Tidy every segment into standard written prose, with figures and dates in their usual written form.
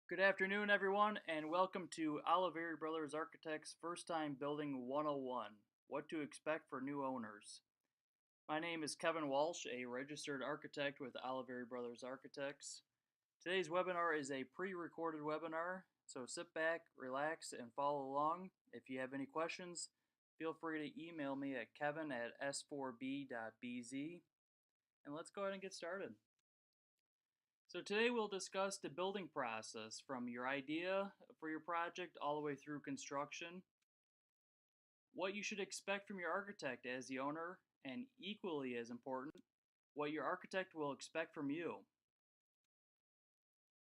Good afternoon, everyone, and welcome to Olivieri Brothers Architects First Time Building 101, What to Expect for New Owners. My name is Kevin Walsh, a registered architect with Olivieri Brothers Architects. Today's webinar is a pre-recorded webinar, so sit back, relax, and follow along. If you have any questions, feel free to email me at kevin@s4b.bz, and let's go ahead and get started. So today we'll discuss the building process from your idea for your project all the way through construction, what you should expect from your architect as the owner, and equally as important, what your architect will expect from you.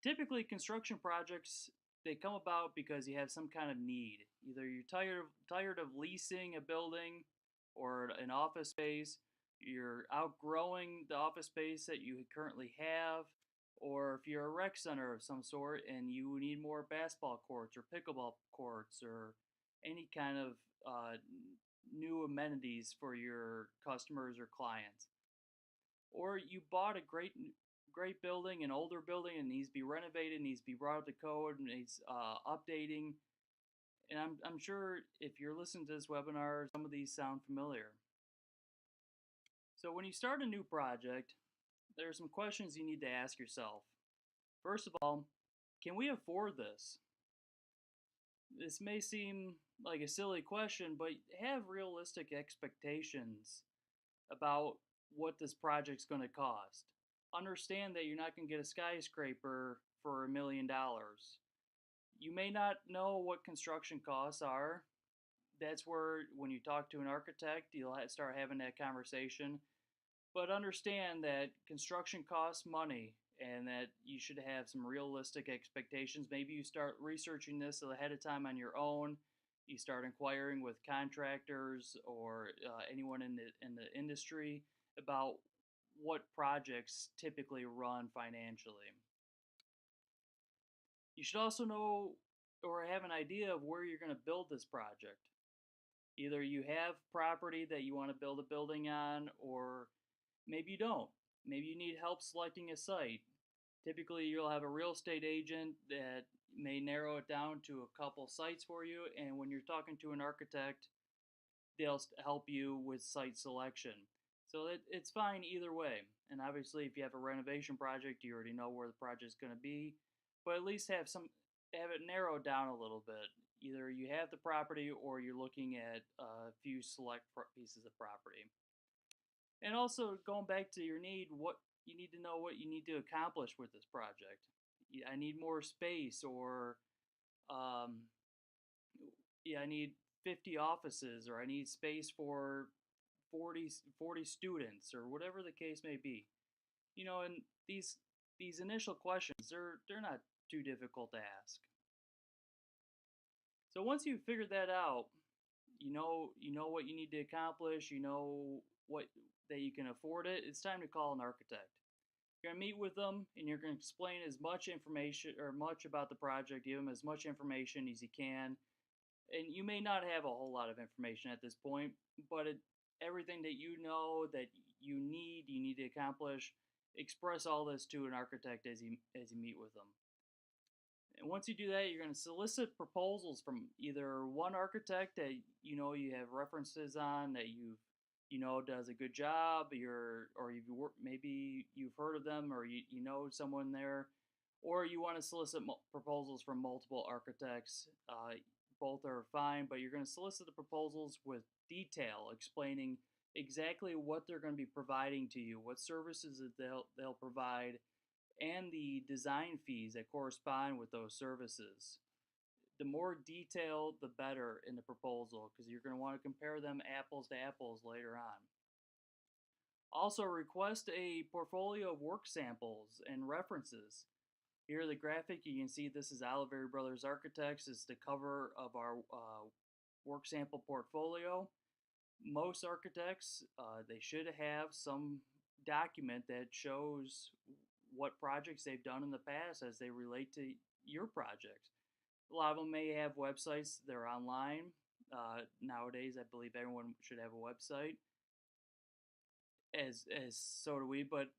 Typically, construction projects, they come about because you have some kind of need. Either you're tired of leasing a building or an office space, you're outgrowing the office space that you currently have, or if you're a rec center of some sort and you need more basketball courts or pickleball courts or any kind of uh, new amenities for your customers or clients. Or you bought a great building, an older building, and needs to be renovated, needs to be brought up to code, needs updating. And I'm sure if you're listening to this webinar, some of these sound familiar. So when you start a new project, there are some questions you need to ask yourself. First of all, can we afford this? This may seem like a silly question, but have realistic expectations about what this project's going to cost. Understand that you're not going to get a skyscraper for $1 million. You may not know what construction costs are. That's where, when you talk to an architect, you'll start having that conversation. But understand that construction costs money and that you should have some realistic expectations. Maybe you start researching this ahead of time on your own. You start inquiring with contractors or anyone in the industry about what projects typically run financially. You should also know or have an idea of where you're going to build this project. Either you have property that you want to build a building on, or maybe you don't. Maybe you need help selecting a site. Typically, you'll have a real estate agent that may narrow it down to a couple sites for you, and when you're talking to an architect, they'll help you with site selection. So it's fine either way. And obviously, if you have a renovation project, you already know where the project's going to be, but at least have it narrowed down a little bit. Either you have the property or you're looking at a few select pieces of property. And also, going back to your need, what you need to know what you need to accomplish with this project. I need more space, or um, yeah, I need 50 offices, or I need space for 40 students, or whatever the case may be. And these initial questions, they're not too difficult to ask. So once you've figured that out, you know what you need to accomplish, you know what that you can afford it, it's time to call an architect. You're going to meet with them and you're going to explain as much information or much about the project, give them as much information as you can. And you may not have a whole lot of information at this point, but everything that you know that you need to accomplish, express all this to an architect as you meet with them. And once you do that, you're going to solicit proposals from either one architect that you have references on, that does a good job, maybe you've heard of them, or you know someone there, or you want to solicit proposals from multiple architects. Both are fine, but you're going to solicit the proposals with detail, explaining exactly what they're going to be providing to you, what services that they'll provide, and the design fees that correspond with those services. The more detailed, the better in the proposal, because you're going to want to compare them apples to apples later on. Also, request a portfolio of work samples and references. Here, the graphic, you can see this is Olivieri Brothers Architects. It's the cover of our work sample portfolio. Most architects, they should have some document that shows what projects they've done in the past as they relate to your project. A lot of them may have websites. They're online. Nowadays, I believe everyone should have a website, as so do we. But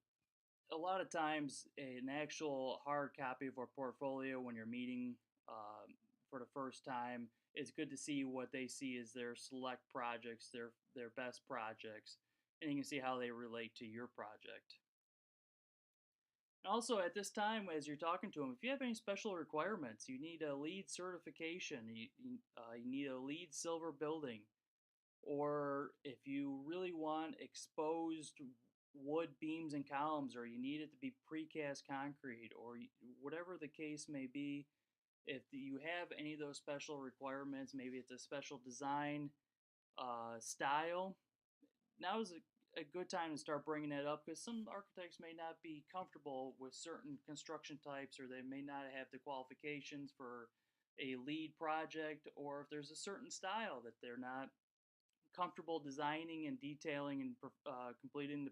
a lot of times an actual hard copy of our portfolio when you're meeting for the first time, it's good to see what they see as their select projects, their best projects, and you can see how they relate to your project. And also, at this time, as you're talking to them, if you have any special requirements, you need a lead certification, you need a lead silver building, or if you really want exposed wood beams and columns, or you need it to be precast concrete, or whatever the case may be, if you have any of those special requirements, maybe it's a special design style, now is a good time to start bringing that up because some architects may not be comfortable with certain construction types, or they may not have the qualifications for a lead project, or if there's a certain style that they're not comfortable designing and detailing and completing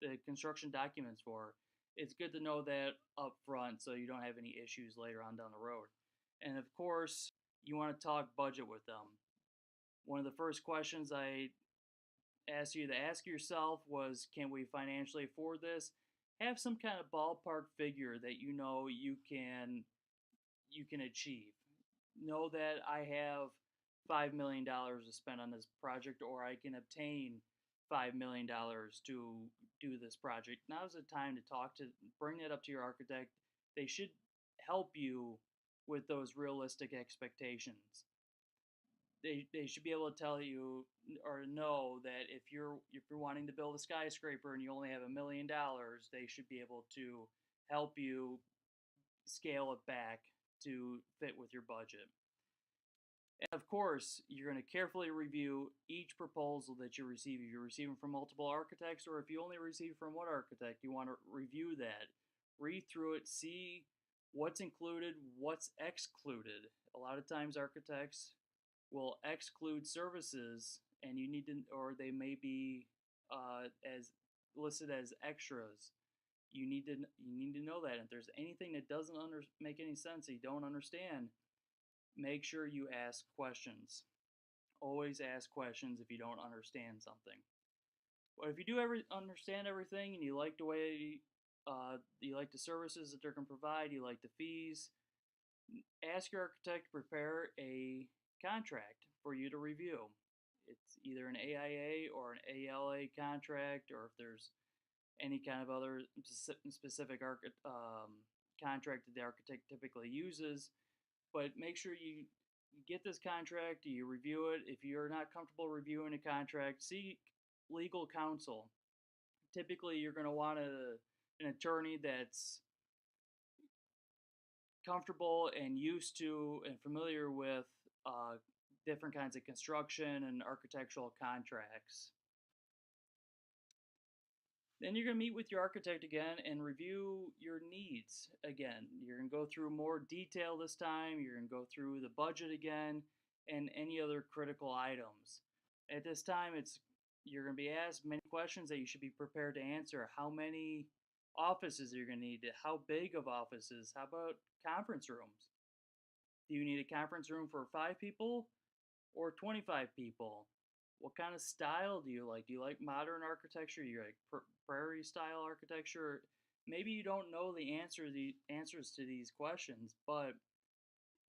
the construction documents for. It's good to know that up front so you don't have any issues later on down the road. And of course, you want to talk budget with them. One of the first questions I asked you to ask yourself was, can we financially afford this? Have some kind of ballpark figure that you know you can achieve. Know that I have $5 million to spend on this project, or I can obtain $5 million to do this project. Now's the time to bring that up to your architect. They should help you with those realistic expectations. They should be able to tell you or know that if you're wanting to build a skyscraper and you only have $1 million, they should be able to help you scale it back to fit with your budget. And of course, you're going to carefully review each proposal that you receive. If you're receiving from multiple architects, or if you only receive from one architect, you want to review that, read through it, see what's included, what's excluded. A lot of times, architects will exclude services, and you need to, or they may be as listed as extras. You need to know that. If there's anything that doesn't make any sense, that you don't understand, make sure you ask questions. Always ask questions if you don't understand something. But if you do understand everything and you like the way you like the services that they're going to provide, you like the fees, ask your architect to prepare a contract for you to review. It's either an AIA or an ALA contract, or if there's any kind of other specific contract that the architect typically uses. But make sure you get this contract, you review it. If you're not comfortable reviewing a contract, seek legal counsel. Typically, you're going to want an attorney that's comfortable and used to and familiar with different kinds of construction and architectural contracts. Then you're going to meet with your architect again and review your needs again. You're going to go through more detail this time. You're going to go through the budget again and any other critical items. At this time, you're going to be asked many questions that you should be prepared to answer. How many offices you're going to need? How big of offices? How about conference rooms? Do you need a conference room for 5 people or 25 people? What kind of style do you like? Do you like modern architecture? Do you like prairie style architecture? Maybe you don't know the answers to these questions, but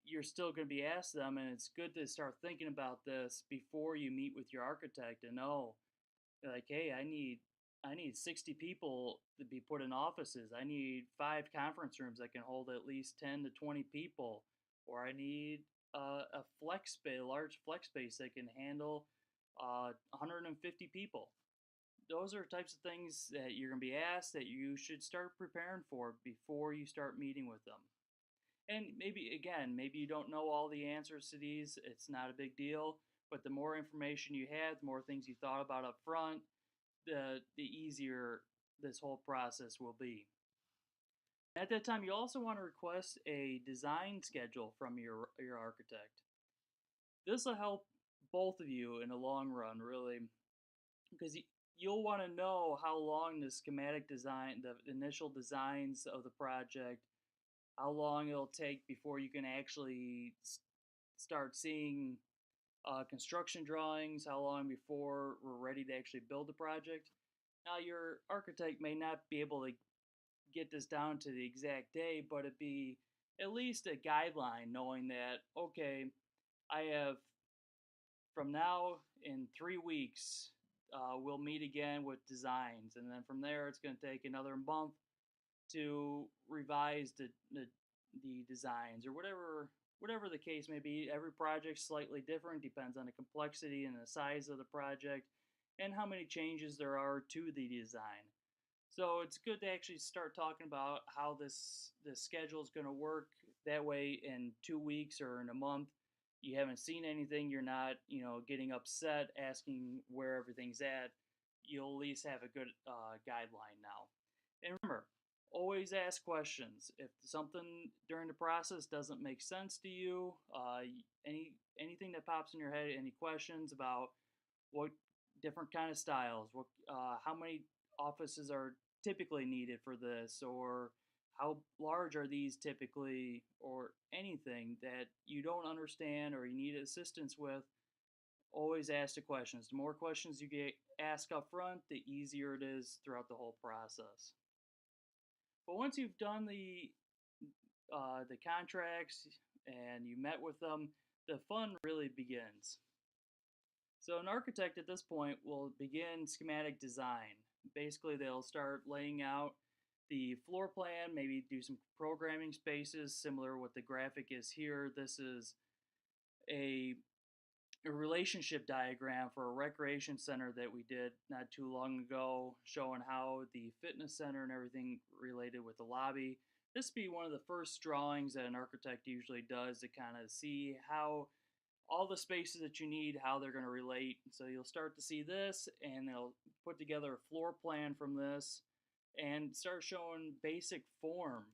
you're still going to be asked them, and it's good to start thinking about this before you meet with your architect and know, like, hey, I need 60 people to be put in offices. I need 5 conference rooms that can hold at least 10 to 20 people, or I need a flex space, a large flex space that can handle 150 people. Those are types of things that you're going to be asked that you should start preparing for before you start meeting with them. And maybe you don't know all the answers to these. It's not a big deal. But the more information you have, the more things you thought about up front, the easier this whole process will be. At that time, you also want to request a design schedule from your architect. This will help both of you in the long run, really, because you'll want to know how long the schematic design, the initial designs of the project, how long it'll take before you can actually start seeing construction drawings, how long before we're ready to actually build the project. Now, your architect may not be able to get this down to the exact day, but it be at least a guideline, knowing that okay, I have from now in 3 weeks, we'll meet again with designs, and then from there, it's going to take another month to revise the designs or whatever the case may be. Every project's slightly different, depends on the complexity and the size of the project, and how many changes there are to the design. So it's good to actually start talking about how this schedule is going to work. That way, in 2 weeks or in a month, you haven't seen anything. You're not, getting upset asking where everything's at. You'll at least have a good guideline now. And remember, always ask questions. If something during the process doesn't make sense to you, anything that pops in your head, any questions about what different kind of styles, how many offices are typically needed for this, or how large are these typically, or anything that you don't understand or you need assistance with, always ask the questions. The more questions you get asked up front, the easier it is throughout the whole process. But once you've done the contracts and you met with them, the fun really begins. So an architect at this point will begin schematic design. Basically, they'll start laying out the floor plan, maybe do some programming spaces, similar to what the graphic is here. This is a relationship diagram for a recreation center that we did not too long ago, showing how the fitness center and everything related with the lobby. This would be one of the first drawings that an architect usually does to kind of see how all the spaces that you need, how they're going to relate. So you'll start to see this, and they'll put together a floor plan from this and start showing basic form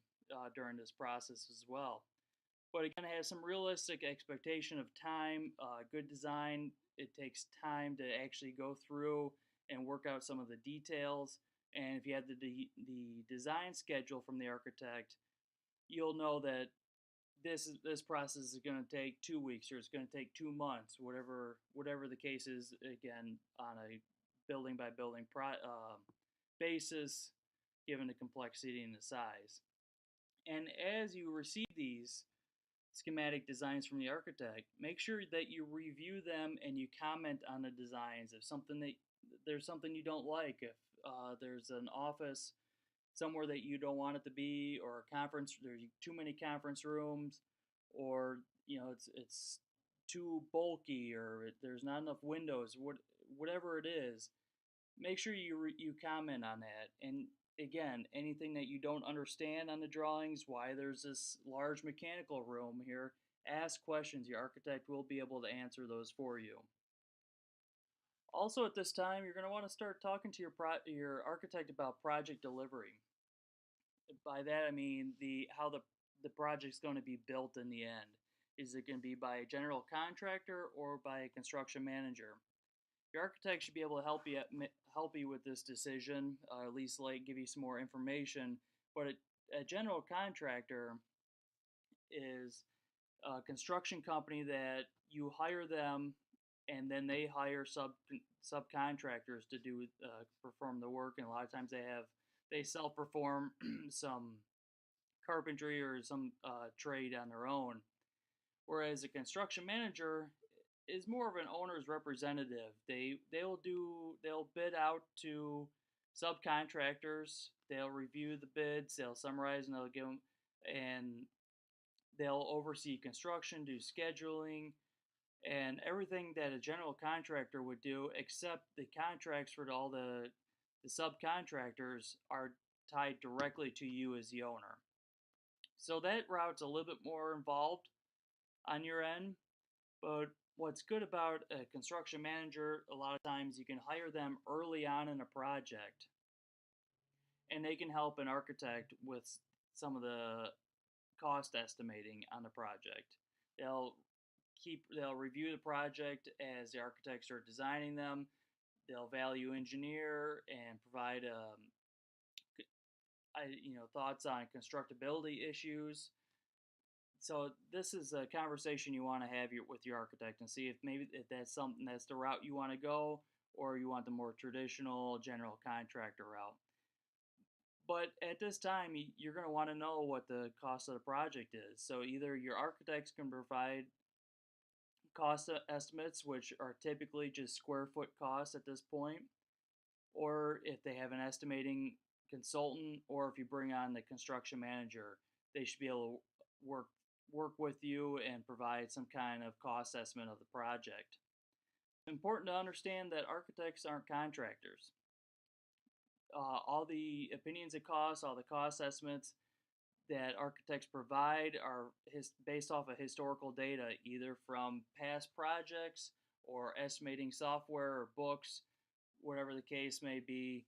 during this process as well. But again, it has some realistic expectation of time. Good design, it takes time to actually go through and work out some of the details. And if you have the design schedule from the architect, you'll know that this process is going to take 2 weeks, or it's going to take 2 months, whatever the case is. Again, on a building by building basis, given the complexity and the size. And as you receive these schematic designs from the architect, make sure that you review them and you comment on the designs. If there's something you don't like, if there's an office somewhere that you don't want it to be, or a conference, there's too many conference rooms, or it's too bulky, or there's not enough windows, whatever it is, make sure you comment on that. And again, anything that you don't understand on the drawings, why there's this large mechanical room here, ask questions. Your architect will be able to answer those for you. Also, at this time, you're going to want to start talking to your architect about project delivery. By that I mean how the project's going to be built in the end. Is it going to be by a general contractor or by a construction manager? Your architect should be able to help you with this decision, at least give you some more information. But a general contractor is a construction company that you hire them, and then they hire subcontractors to perform the work. And a lot of times they self-perform some carpentry or some trade on their own. Whereas a construction manager is more of an owner's representative. They'll bid out to subcontractors. They'll review the bids. They'll summarize, and they'll oversee construction, do scheduling, and everything that a general contractor would do, except the contracts for all the subcontractors are tied directly to you as the owner. So that route's a little bit more involved on your end, but what's good about a construction manager, a lot of times you can hire them early on in a project, and they can help an architect with some of the cost estimating on the project. They'll review the project as the architects are designing them. They'll value engineer and provide thoughts on constructability issues. So this is a conversation you want to have with your architect, and see if that's something that's the route you want to go, or you want the more traditional general contractor route. But at this time, you're going to want to know what the cost of the project is. So either your architects can provide cost estimates, which are typically just square foot costs at this point, or if they have an estimating consultant, or if you bring on the construction manager, they should be able to work with you and provide some kind of cost estimate of the project. It's important to understand that architects aren't contractors. All the opinions of cost, all the cost estimates that architects provide are based off of historical data, either from past projects or estimating software or books, whatever the case may be.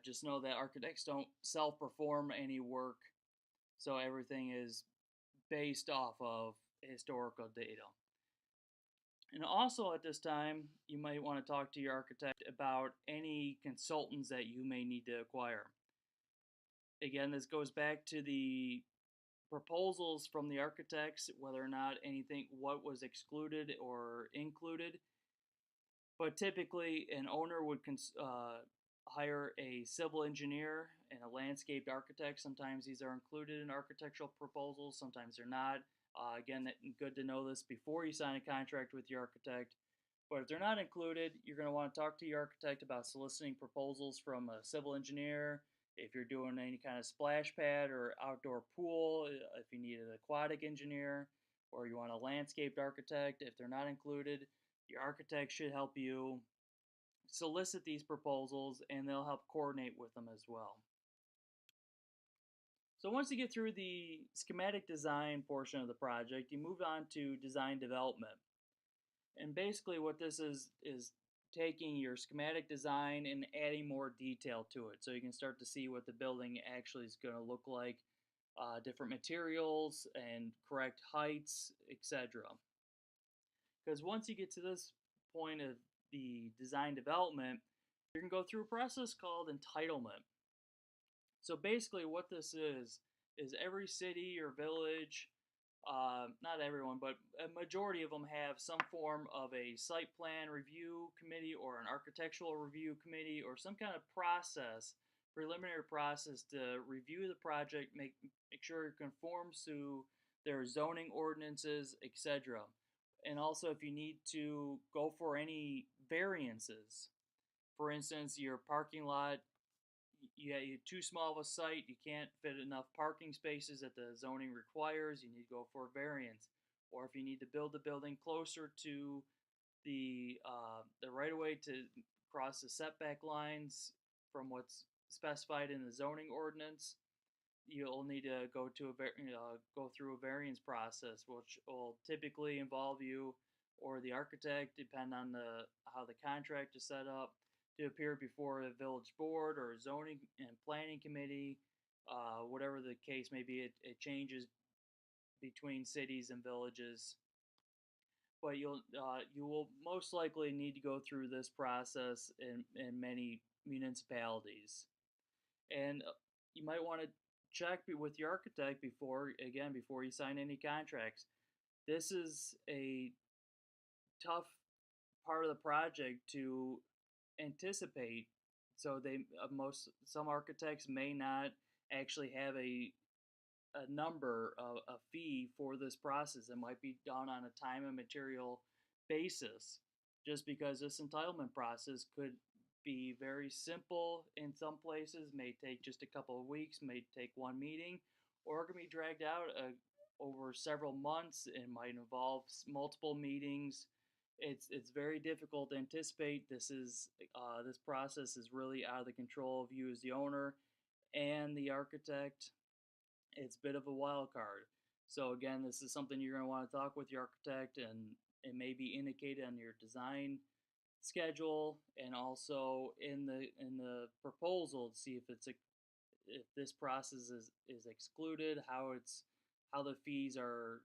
Just know that architects don't self-perform any work, so everything is based off of historical data. And also at this time, you might want to talk to your architect about any consultants that you may need to acquire. Again, this goes back to the proposals from the architects, whether or not what was excluded or included. But typically, an owner would hire a civil engineer and a landscape architect. Sometimes these are included in architectural proposals, sometimes they're not. Again, good to know this before you sign a contract with your architect. But if they're not included, you're going to want to talk to your architect about soliciting proposals from a civil engineer. If you're doing any kind of splash pad or outdoor pool, if you need an aquatic engineer, or you want a landscaped architect, if they're not included, your architect should help you solicit these proposals, and they'll help coordinate with them as well. So once you get through the schematic design portion of the project, you move on to design development. And basically what this is taking your schematic design and adding more detail to it, so you can start to see what the building actually is going to look like, different materials and correct heights, etc. Because once you get to this point of the design development, you're going to go through a process called entitlement. So basically what this is every city or village, not everyone, but a majority of them have some form of a site plan review committee or an architectural review committee or some kind of process, preliminary process to review the project, make sure it conforms to their zoning ordinances, etc. And also if you need to go for any variances. For instance, your parking lot, you're too small of a site, you can't fit enough parking spaces that the zoning requires, you need to go for a variance. Or if you need to build the building closer to the right-of-way to cross the setback lines from what's specified in the zoning ordinance, you'll need to go through a variance process, which will typically involve you or the architect, depending on how the contract is set up, to appear before a village board or a zoning and planning committee, whatever the case may be. It changes between cities and villages, but you will most likely need to go through this process in many municipalities, and you might want to check with your architect before you sign any contracts. This is a tough part of the project to anticipate. So some architects may not actually have a number of a fee for this process. It might be done on a time and material basis, just because this entitlement process could be very simple in some places, may take just a couple of weeks, may take one meeting, or it can be dragged out over several months. It might involve multiple meetings. It's very difficult to anticipate. This process is really out of the control of you as the owner and the architect. It's a bit of a wild card. So again, this is something you're going to want to talk with your architect, and it may be indicated on your design schedule and also in the proposal to see if this process is excluded, how the fees are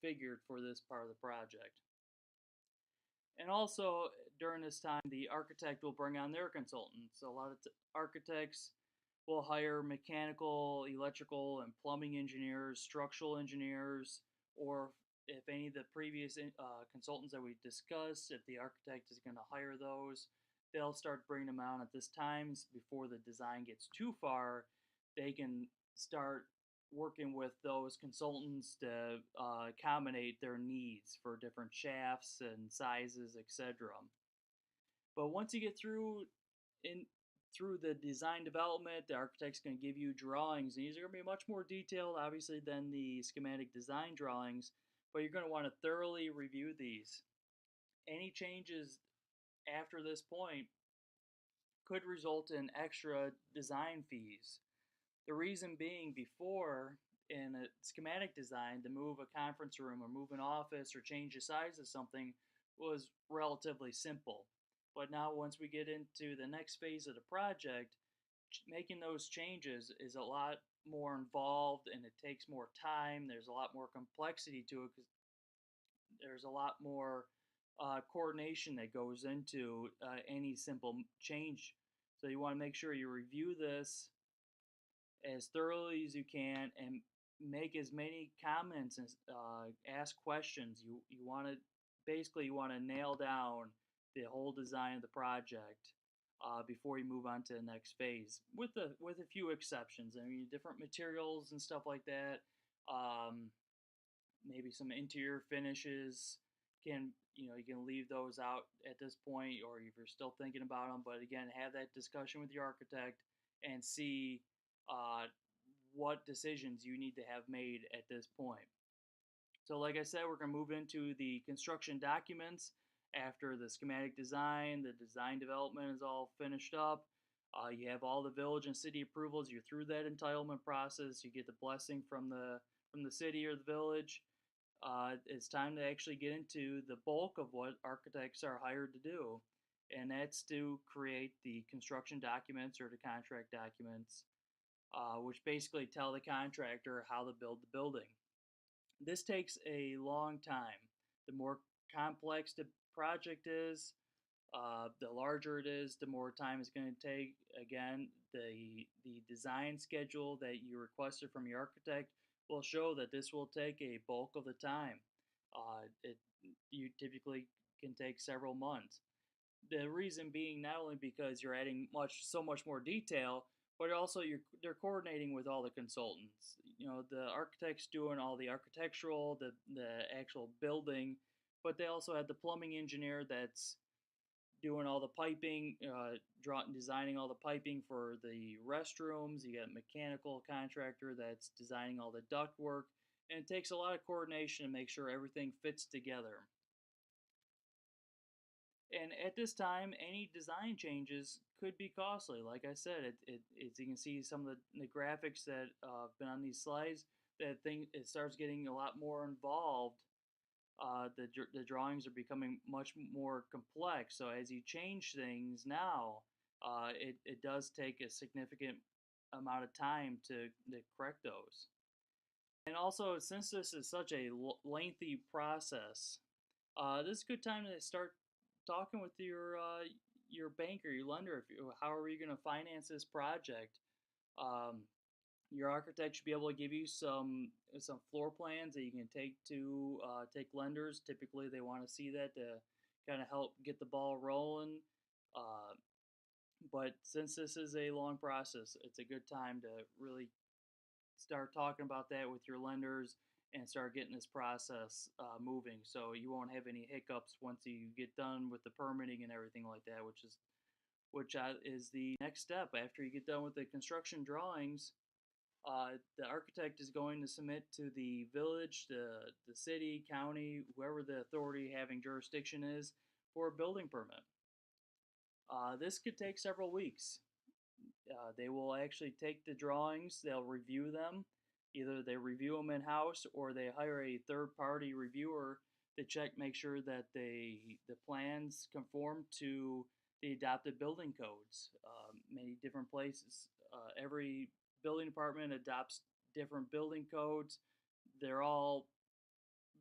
figured for this part of the project. And also during this time, the architect will bring on their consultants. So a lot of architects will hire mechanical, electrical, and plumbing engineers, structural engineers, or if any of the previous consultants that we discussed, if the architect is going to hire those, they'll start bringing them on at this time before the design gets too far. they can start working with those consultants to accommodate their needs for different shafts and sizes, etc. But once you get in through the design development, the architect's going to give you drawings. And these are going to be much more detailed, obviously, than the schematic design drawings, but you're going to want to thoroughly review these. Any changes after this point could result in extra design fees. The reason being, before, in a schematic design, to move a conference room or move an office or change the size of something was relatively simple. But now, once we get into the next phase of the project, making those changes is a lot more involved and it takes more time. There's a lot more complexity to it because there's a lot more coordination that goes into any simple change. So you want to make sure you review this as thoroughly as you can and make as many comments and ask questions. You want to basically you want to nail down the whole design of the project before you move on to the next phase, with a few exceptions. I mean, different materials and stuff like that. Maybe some interior finishes can you can leave those out at this point, or if you're still thinking about them. But again, have that discussion with your architect and see what decisions you need to have made at this point. So like I said, we're going to move into the construction documents after the schematic design. The design development is all finished up. You have all the village and city approvals. You're through that entitlement process. You get the blessing from the city or the village. It's time to actually get into the bulk of what architects are hired to do, and that's to create the construction documents or the contract documents, which basically tell the contractor how to build the building. This takes a long time. The more complex the project is, the larger it is, the more time it's going to take. Again, the design schedule that you requested from your architect will show that this will take a bulk of the time. You typically can take several months. The reason being not only because you're adding so much more detail, but also they're coordinating with all the consultants. The architect's doing all the architectural, the actual building, but they also have the plumbing engineer that's doing all the piping, designing all the piping for the restrooms. You got a mechanical contractor that's designing all the duct work, and it takes a lot of coordination to make sure everything fits together. And at this time, any design changes could be costly. Like I said, you can see some of the graphics that have been on these slides, it starts getting a lot more involved. The drawings are becoming much more complex. So as you change things now, it does take a significant amount of time to correct those. And also, since this is such a lengthy process, this is a good time to start talking with your banker, your lender. How are you going to finance this project? Your architect should be able to give you some floor plans that you can take lenders. Typically, they want to see that to kind of help get the ball rolling. But since this is a long process, it's a good time to really start talking about that with your lenders and start getting this process moving, so you won't have any hiccups once you get done with the permitting and everything like that, which is the next step. After you get done with the construction drawings, the architect is going to submit to the village, the city, county, whoever the authority having jurisdiction is, for a building permit. This could take several weeks. They will actually take the drawings, they'll review them. Either they review them in-house or they hire a third-party reviewer to make sure that the plans conform to the adopted building codes. Many different places, every building department adopts different building codes. They're all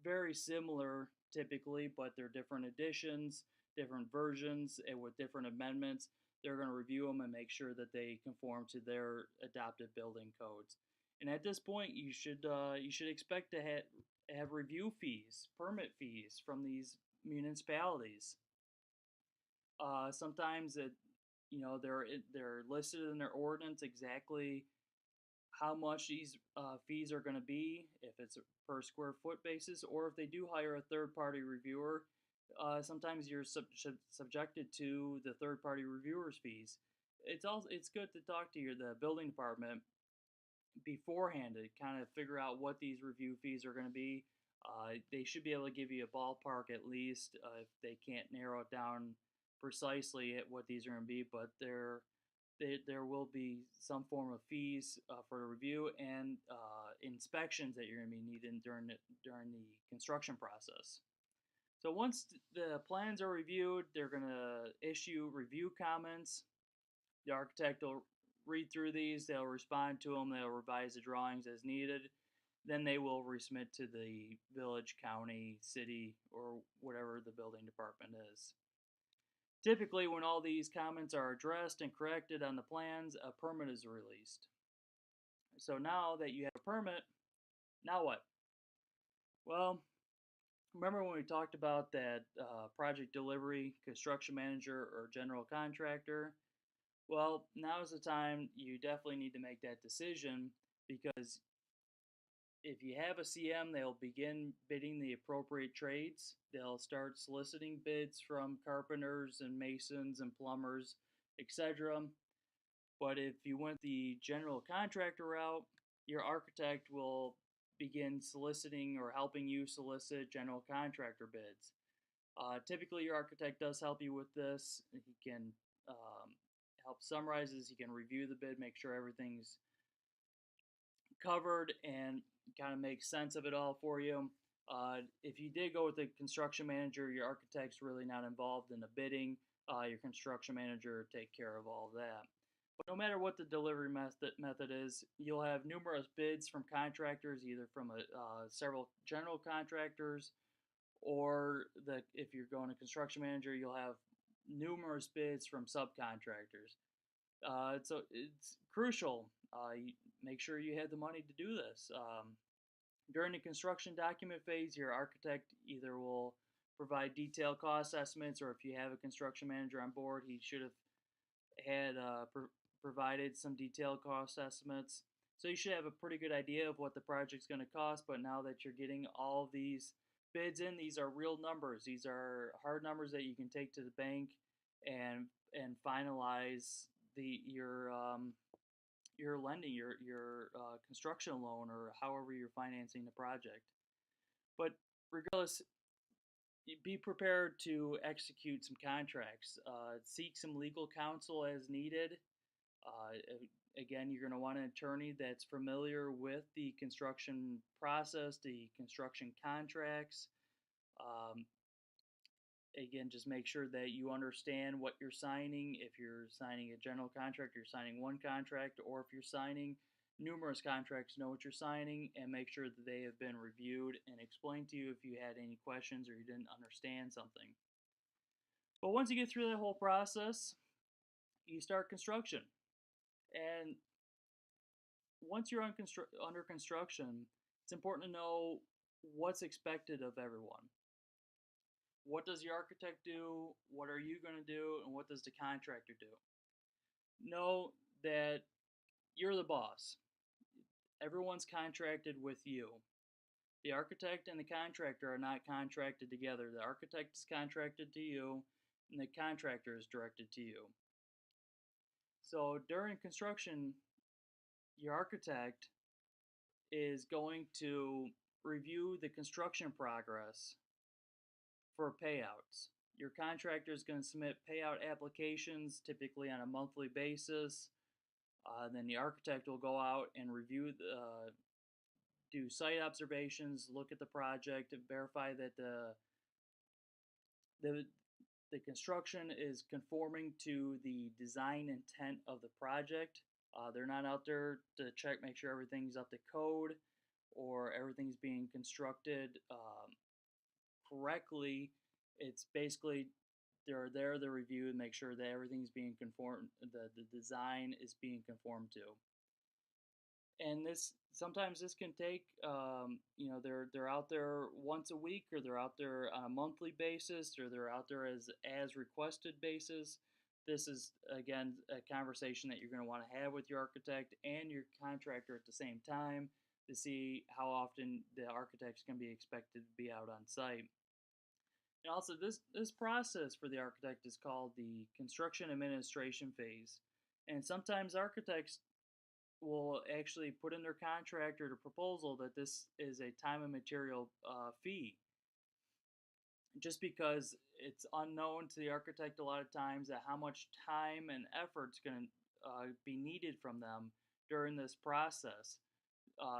very similar typically, but they're different editions, different versions, and with different amendments. They're going to review them and make sure that they conform to their adopted building codes. And at this point, you should expect to have review fees, permit fees from these municipalities. Sometimes they're listed in their ordinance exactly how much these fees are going to be, if it's a per square foot basis, or if they do hire a third party reviewer. Sometimes you're subjected to the third party reviewer's fees. It's good to talk to the building department beforehand to kind of figure out what these review fees are going to be. They should be able to give you a ballpark at least, if they can't narrow it down precisely at what these are going to be, but there will be some form of fees for the review and inspections that you're going to be needing during the construction process. So once the plans are reviewed, they're going to issue review comments. The architect will read through these, they'll respond to them, they'll revise the drawings as needed. Then they will resubmit to the village, county, city, or whatever the building department is. Typically, when all these comments are addressed and corrected on the plans, a permit is released. So now that you have a permit, now what? Well, remember when we talked about that project delivery, construction manager, or general contractor? Well, now is the time you definitely need to make that decision, because if you have a CM, they'll begin bidding the appropriate trades. They'll start soliciting bids from carpenters and masons and plumbers, etc. But if you went the general contractor route, your architect will begin soliciting or helping you solicit general contractor bids. Typically, your architect does help you with this. He can help summarize this. He can review the bid, make sure everything's covered, and kind of make sense of it all for you. If you did go with the construction manager, your architect's really not involved in the bidding. Your construction manager will take care of all of that. But no matter what the delivery method is, you'll have numerous bids from contractors, either from several general contractors, or if you're going to construction manager, you'll have numerous bids from subcontractors. So it's crucial. You make sure you have the money to do this. During the construction document phase, your architect either will provide detailed cost estimates, or if you have a construction manager on board, he should have had provided some detailed cost estimates. So you should have a pretty good idea of what the project's going to cost. But now that you're getting all of these bids in, these are real numbers. These are hard numbers that you can take to the bank and finalize your lending, your construction loan, or however you're financing the project. But regardless, be prepared to execute some contracts. Seek some legal counsel as needed. Again, you're going to want an attorney that's familiar with the construction process, the construction contracts. Again, just make sure that you understand what you're signing. If you're signing a general contract, you're signing one contract, or if you're signing numerous contracts, know what you're signing, and make sure that they have been reviewed and explained to you if you had any questions or you didn't understand something. But once you get through that whole process, you start construction. And once you're under construction, it's important to know what's expected of everyone. What does your architect do? What are you going to do? And what does the contractor do? Know that you're the boss. Everyone's contracted with you. The architect and the contractor are not contracted together. The architect is contracted to you, and the contractor is directed to you. So during construction, your architect is going to review the construction progress for payouts. Your contractor is going to submit payout applications, typically on a monthly basis. Then the architect will go out and review do site observations, look at the project, and verify that the construction is conforming to the design intent of the project. They're not out there to make sure everything's up to code or everything's being constructed correctly. It's basically they're there to review and make sure that everything's being conformed, the design is being conformed to. And sometimes this can take, they're out there once a week, or they're out there on a monthly basis, or they're out there as requested basis. This is, again, a conversation that you're going to want to have with your architect and your contractor at the same time to see how often the architect's going to be expected to be out on site. And also, this process for the architect is called the construction administration phase. And sometimes architects will actually put in their contract or the proposal that this is a time and material fee, just because it's unknown to the architect a lot of times that how much time and effort is going to be needed from them during this process.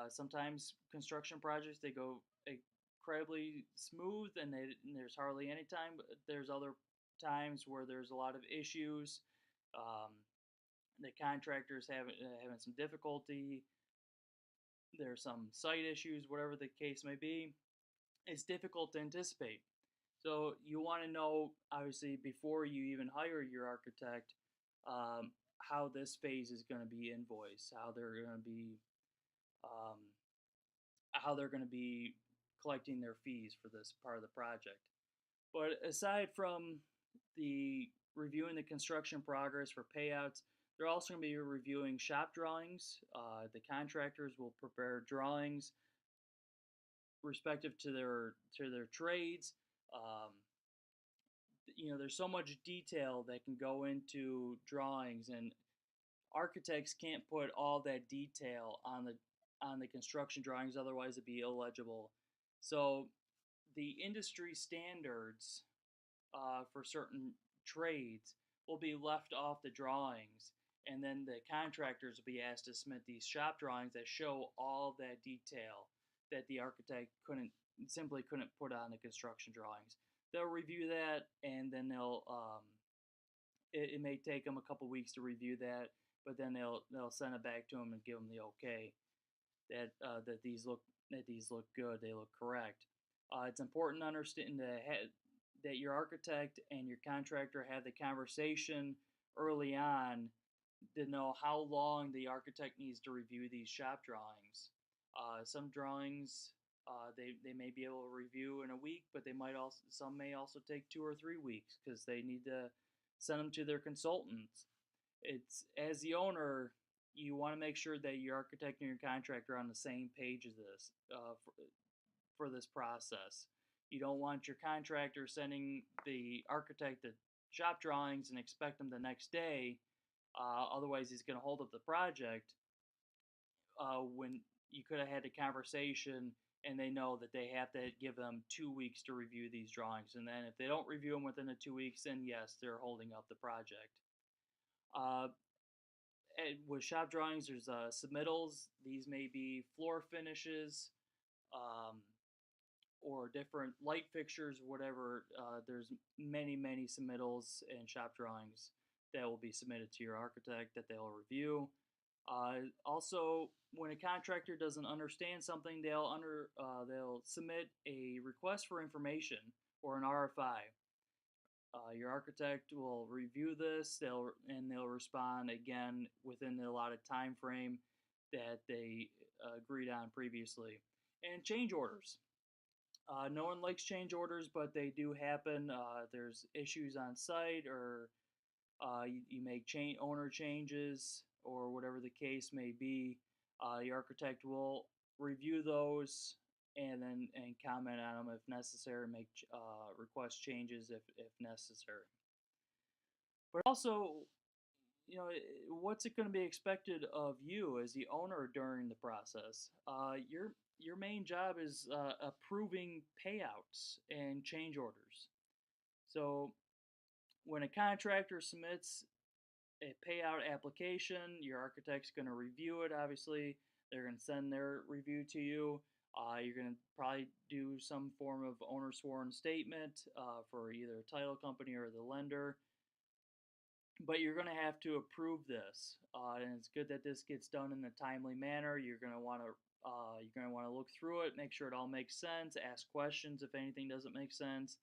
Sometimes construction projects, they go incredibly smooth and there's hardly any time. But there's other times where there's a lot of issues. Um, the contractors having some difficulty. There's some site issues, whatever the case may be. It's difficult to anticipate. So you want to know, obviously, before you even hire your architect, how this phase is going to be invoiced, um, how they're going to be collecting their fees for this part of the project. But aside from the reviewing the construction progress for payouts, they're also going to be reviewing shop drawings. The contractors will prepare drawings respective to their trades. Um, there's so much detail that can go into drawings, and architects can't put all that detail on the construction drawings, otherwise it'd be illegible. So the industry standards for certain trades will be left off the drawings, and then the contractors will be asked to submit these shop drawings that show all that detail that the architect couldn't put on the construction drawings. They'll review that, and then it may take them a couple weeks to review that, but then they'll send it back to them and give them the okay that that these look good, they look correct. It's important to understand that your architect and your contractor have the conversation early on to know how long the architect needs to review these shop drawings. Some drawings they may be able to review in a week, but some may also take 2 or 3 weeks because they need to send them to their consultants. It's, as the owner, you want to make sure that your architect and your contractor are on the same page of this for this process. You don't want your contractor sending the architect the shop drawings and expect them the next day. Otherwise, he's going to hold up the project when you could have had a conversation and they know that they have to give them 2 weeks to review these drawings. And then if they don't review them within the 2 weeks, then yes, they're holding up the project. Uh, with shop drawings, there's submittals. These may be floor finishes, um, or different light fixtures, whatever. There's many submittals and shop drawings that will be submitted to your architect that they'll review. Also, when a contractor doesn't understand something, they'll submit a request for information or an RFI. Your architect will review this. They'll respond again within the allotted time frame that they agreed on previously. And change orders. No one likes change orders, but they do happen. There's issues on site, or you make owner changes, or whatever the case may be. The architect will review those and comment on them if necessary, make request changes if necessary. But also, what's it going to be expected of you as the owner during the process? Your main job is approving payouts and change orders. So when a contractor submits a payout application, your architect's going to review it. Obviously, they're going to send their review to you. You're going to probably do some form of owner sworn statement for either a title company or the lender. But you're going to have to approve this, and it's good that this gets done in a timely manner. You're going to want to look through it, make sure it all makes sense, ask questions if anything doesn't make sense.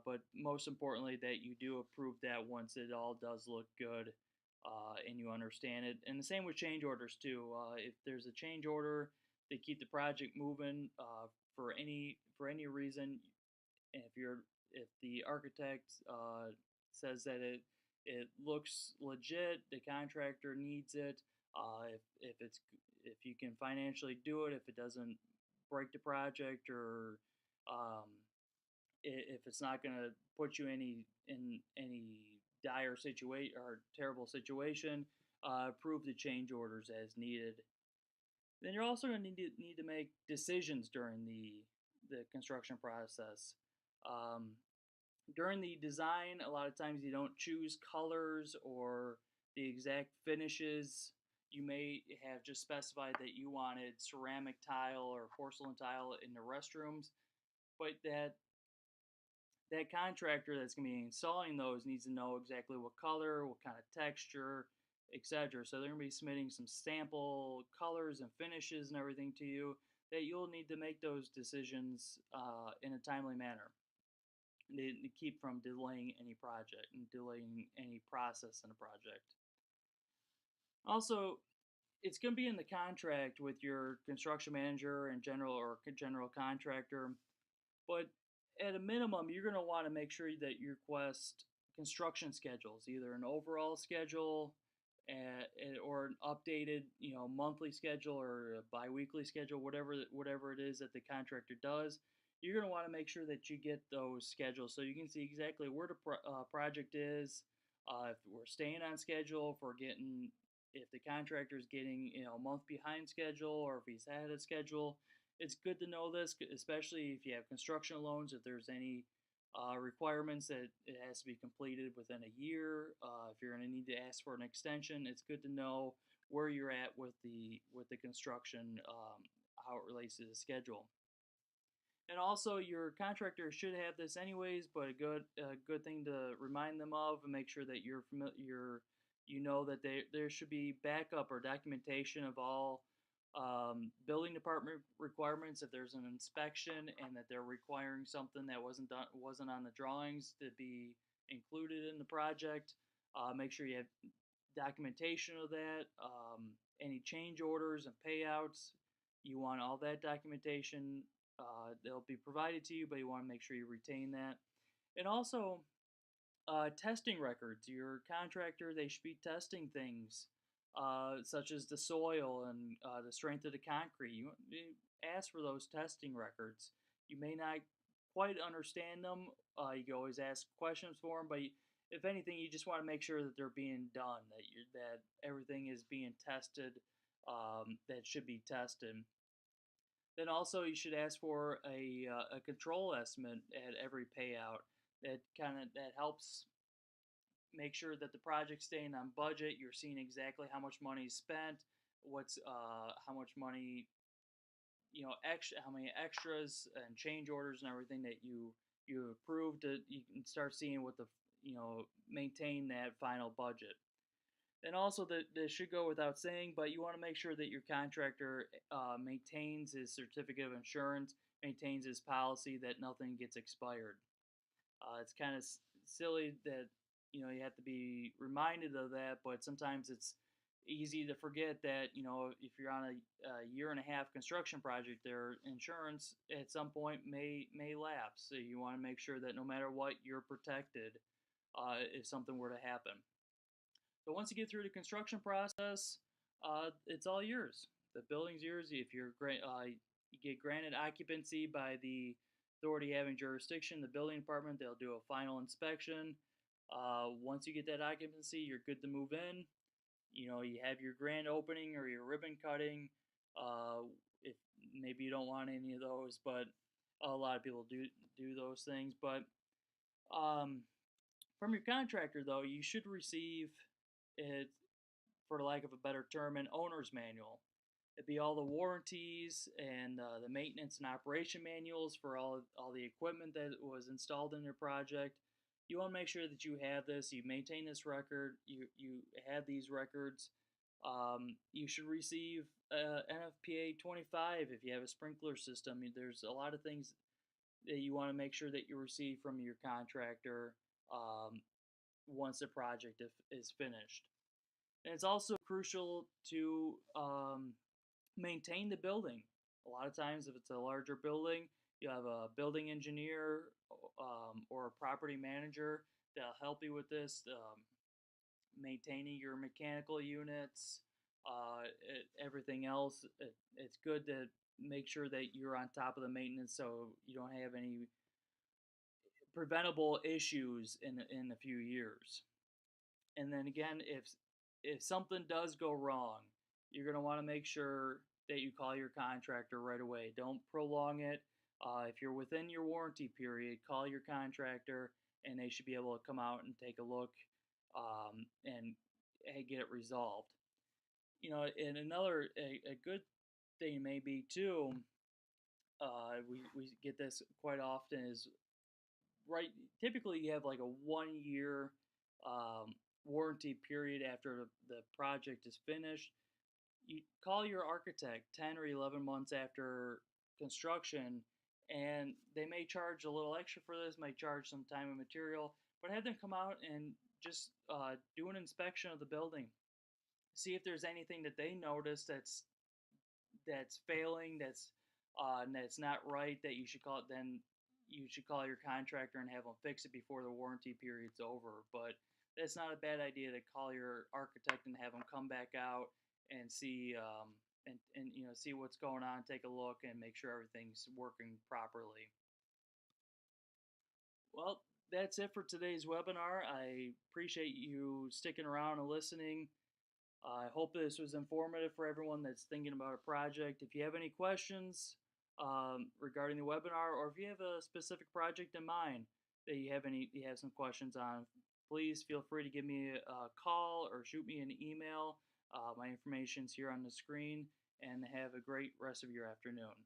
But most importantly, that you do approve that once it all does look good and you understand it. And the same with change orders too. If there's a change order, they keep the project moving for any reason. If the architect says that it looks legit, the contractor needs it. If you can financially do it, if it doesn't break the project, or um, if it's not going to put you in any dire situation or terrible situation, approve the change orders as needed. Then you're also going to need to make decisions during the construction process. Um, During the design, a lot of times you don't choose colors or the exact finishes. You may have just specified that you wanted ceramic tile or porcelain tile in the restrooms, but that contractor that's going to be installing those needs to know exactly what color, what kind of texture, etc. So they're going to be submitting some sample colors and finishes and everything to you that you'll need to make those decisions in a timely manner to keep from delaying any project and delaying any process in a project. Also, it's going to be in the contract with your construction manager and general contractor, but at a minimum, you're going to want to make sure that you request construction schedules, either an overall schedule or an updated, monthly schedule or a biweekly schedule, whatever it is that the contractor does. You're going to want to make sure that you get those schedules so you can see exactly where the project is, if we're staying on schedule, if the contractor is getting a month behind schedule, or if he's ahead of schedule. It's good to know this, especially if you have construction loans. If there's any requirements that it has to be completed within a year, if you're going to need to ask for an extension, it's good to know where you're at with the construction, how it relates to the schedule. And also, your contractor should have this anyways, but a good thing to remind them of, and make sure that you're familiar, that there should be backup or documentation of all building department requirements. If there's an inspection and that they're requiring something that wasn't on the drawings to be included in the project, make sure you have documentation of that. Any change orders and payouts, you want all that documentation. They'll be provided to you, but you want to make sure you retain that. And also, testing records. Your contractor, they should be testing things such as the soil and the strength of the concrete. You ask for those testing records. You may not quite understand them. You can always ask questions for them, but if anything, you just want to make sure that they're being done, that everything is being tested, that should be tested. Then also you should ask for a control estimate at every payout. That helps make sure that the project's staying on budget. You're seeing exactly how much money is spent, how much money, how many extras and change orders and everything that you approved. You can start seeing what maintain that final budget. And also, this should go without saying, but you want to make sure that your contractor maintains his certificate of insurance, maintains his policy that nothing gets expired. It's kind of silly that you have to be reminded of that, but sometimes it's easy to forget that if you're on a year and a half construction project, their insurance at some point may lapse. So you want to make sure that no matter what, you're protected if something were to happen. But once you get through the construction process, it's all yours. The building's yours. If you get granted occupancy by the authority having jurisdiction, the building department, they'll do a final inspection. Once you get that occupancy, you're good to move in. You have your grand opening or your ribbon cutting. If maybe you don't want any of those, but a lot of people do those things. But from your contractor, though, you should receive it, for lack of a better term, an owner's manual. It'd be all the warranties and the maintenance and operation manuals for all the equipment that was installed in your project. You want to make sure that you have this, you maintain this record, you have these records. You should receive NFPA 25 if you have a sprinkler system. There's a lot of things that you want to make sure that you receive from your contractor once the project is finished. And it's also crucial to maintain the building. A lot of times, if it's a larger building, you have a building engineer or a property manager that'll help you with this. maintaining your mechanical units, everything else. It's good to make sure that you're on top of the maintenance so you don't have any preventable issues in a few years. And then again, if something does go wrong, you're going to want to make sure that you call your contractor right away. Don't prolong it. If you're within your warranty period, call your contractor, and they should be able to come out and take a look, and get it resolved. And another a good thing maybe too. We get this quite often is right. Typically, you have like a 1 year warranty period after the project is finished. You call your architect 10 or 11 months after construction, and they may charge a little extra for this, might charge some time and material, but have them come out and just do an inspection of the building. See if there's anything that they notice that's failing, that's not right, that you should call it. Then you should call your contractor and have them fix it before the warranty period's over. But that's not a bad idea to call your architect and have them come back out and see and see what's going on, take a look, and make sure everything's working properly. Well, that's it for today's webinar. I appreciate you sticking around and listening. I hope this was informative for everyone that's thinking about a project. If you have any questions regarding the webinar, or if you have a specific project in mind that you have some questions on, please feel free to give me a call or shoot me an email. My information's here on the screen, and have a great rest of your afternoon.